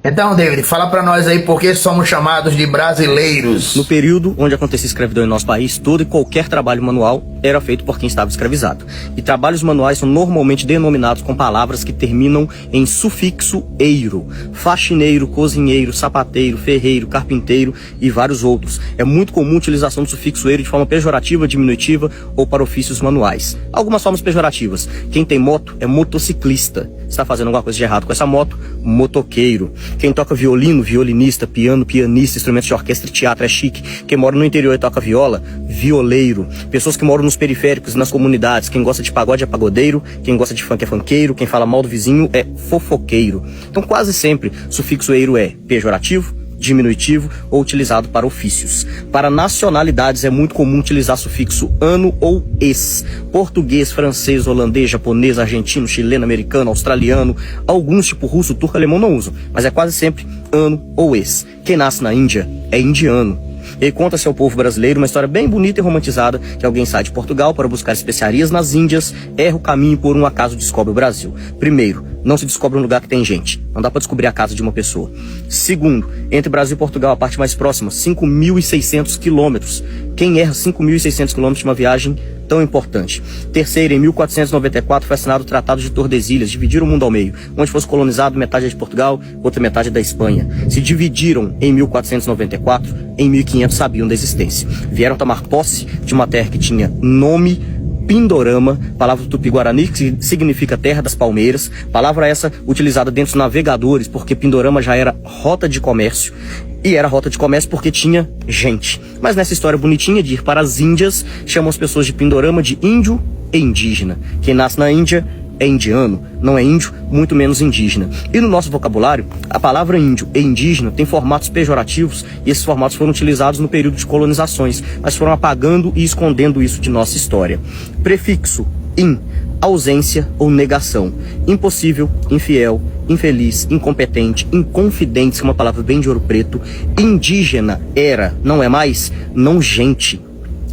Então, David, fala pra nós aí por que somos chamados de brasileiros. No período onde acontecia escravidão em nosso país, todo e qualquer trabalho manual era feito por quem estava escravizado. E trabalhos manuais são normalmente denominados com palavras que terminam em sufixo eiro. Faxineiro, cozinheiro, sapateiro, ferreiro, carpinteiro e vários outros. É muito comum a utilização do sufixo eiro de forma pejorativa, diminutiva ou para ofícios manuais. Algumas formas pejorativas. Quem tem moto é motociclista. Está fazendo alguma coisa de errado com essa moto? Motoqueiro. Quem toca violino, violinista, piano, pianista, instrumentos de orquestra e teatro é chique. Quem mora no interior e toca viola, violeiro. Pessoas que moram nos periféricos e nas comunidades. Quem gosta de pagode é pagodeiro. Quem gosta de funk é funkeiro. Quem fala mal do vizinho é fofoqueiro. Então quase sempre sufixo eiro é pejorativo, diminutivo ou utilizado para ofícios. Para nacionalidades é muito comum utilizar sufixo ano ou es. Português, francês, holandês, japonês, argentino, chileno, americano, australiano, alguns tipo russo, turco, alemão não usam, mas é quase sempre ano ou es. Quem nasce na Índia é indiano. E aí conta-se ao povo brasileiro uma história bem bonita e romantizada, que alguém sai de Portugal para buscar especiarias nas Índias, erra o caminho e por um acaso descobre o Brasil. Primeiro, não se descobre um lugar que tem gente. Não dá para descobrir a casa de uma pessoa. Segundo, entre Brasil e Portugal, a parte mais próxima, 5.600 quilômetros. Quem erra 5.600 quilômetros de uma viagem tão importante? Terceiro, em 1494 foi assinado o Tratado de Tordesilhas, dividiram o mundo ao meio. Onde fosse colonizado, metade é de Portugal, outra metade é da Espanha. Se dividiram em 1494, em 1500 sabiam da existência. Vieram tomar posse de uma terra que tinha nome Pindorama, palavra do Tupi-Guarani, que significa terra das palmeiras, palavra essa utilizada dentro dos navegadores, porque Pindorama já era rota de comércio, e era rota de comércio porque tinha gente. Mas nessa história bonitinha de ir para as Índias, chamam as pessoas de Pindorama de índio e indígena. Quem nasce na Índia é indiano, não é índio, muito menos indígena. E no nosso vocabulário, a palavra índio e indígena tem formatos pejorativos, e esses formatos foram utilizados no período de colonizações, mas foram apagando e escondendo isso de nossa história. Prefixo in, ausência ou negação. Impossível, infiel, infeliz, incompetente, inconfidente, que é uma palavra bem de ouro preto. Indígena, era, não é mais, não gente.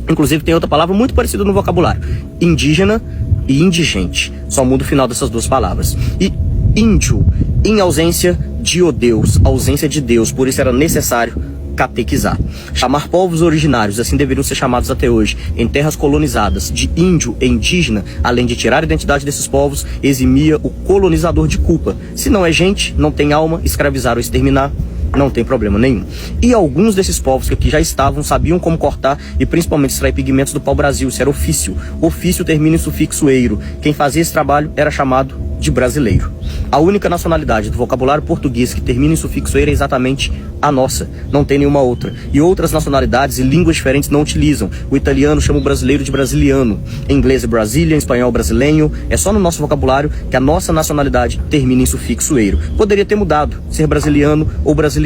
Inclusive tem outra palavra muito parecida no vocabulário. Indígena e indigente. Só muda o final dessas duas palavras. E índio, em ausência de o Deus, ausência de Deus, por isso era necessário catequizar. Chamar povos originários, assim deveriam ser chamados até hoje, em terras colonizadas, de índio e indígena, além de tirar a identidade desses povos, eximia o colonizador de culpa. Se não é gente, não tem alma, escravizar ou exterminar, não tem problema nenhum. E alguns desses povos que aqui já estavam sabiam como cortar e principalmente extrair pigmentos do pau-brasil. Isso era ofício. Ofício termina em sufixo eiro. Quem fazia esse trabalho era chamado de brasileiro. A única nacionalidade do vocabulário português que termina em sufixo eiro é exatamente a nossa. Não tem nenhuma outra. E outras nacionalidades e línguas diferentes não utilizam. O italiano chama o brasileiro de brasiliano. Em inglês é Brazilian, em espanhol brasileiro. É só no nosso vocabulário que a nossa nacionalidade termina em sufixo eiro. Poderia ter mudado, ser brasiliano ou brasileiro.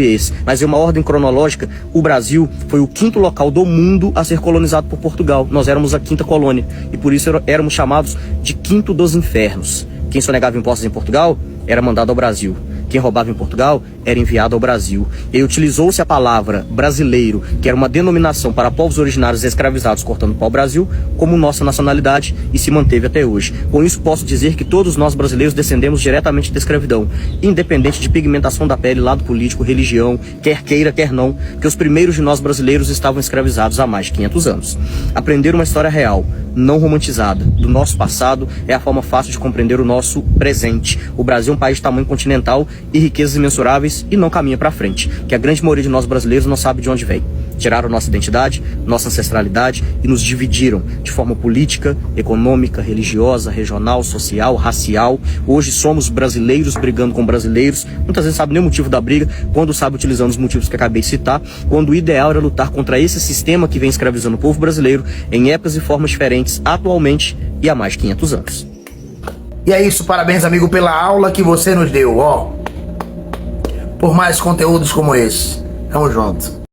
Mas em uma ordem cronológica, o Brasil foi o quinto local do mundo a ser colonizado por Portugal. Nós éramos a quinta colônia e por isso éramos chamados de quinto dos infernos. Quem sonegava impostos em Portugal era mandado ao Brasil. Quem roubava em Portugal era enviado ao Brasil. E utilizou-se a palavra brasileiro, que era uma denominação para povos originários escravizados cortando pau-brasil, como nossa nacionalidade e se manteve até hoje. Com isso posso dizer que todos nós brasileiros descendemos diretamente da escravidão, independente de pigmentação da pele, lado político, religião, quer queira, quer não, porque os primeiros de nós brasileiros estavam escravizados há mais de 500 anos. Aprender uma história real, não romantizada, do nosso passado é a forma fácil de compreender o nosso presente. O Brasil é um país de tamanho continental e riquezas imensuráveis e não caminha para frente, que a grande maioria de nós brasileiros não sabe de onde vem. Tiraram nossa identidade, nossa ancestralidade e nos dividiram de forma política, econômica, religiosa, regional, social, racial. Hoje somos brasileiros brigando com brasileiros, muitas vezes sabe nem o motivo da briga, quando sabe utilizando os motivos que acabei de citar, quando o ideal era lutar contra esse sistema que vem escravizando o povo brasileiro em épocas e formas diferentes atualmente e há mais de 500 anos. E é isso, parabéns, amigo, pela aula que você nos deu, ó. Por mais conteúdos como esse. Tamo junto.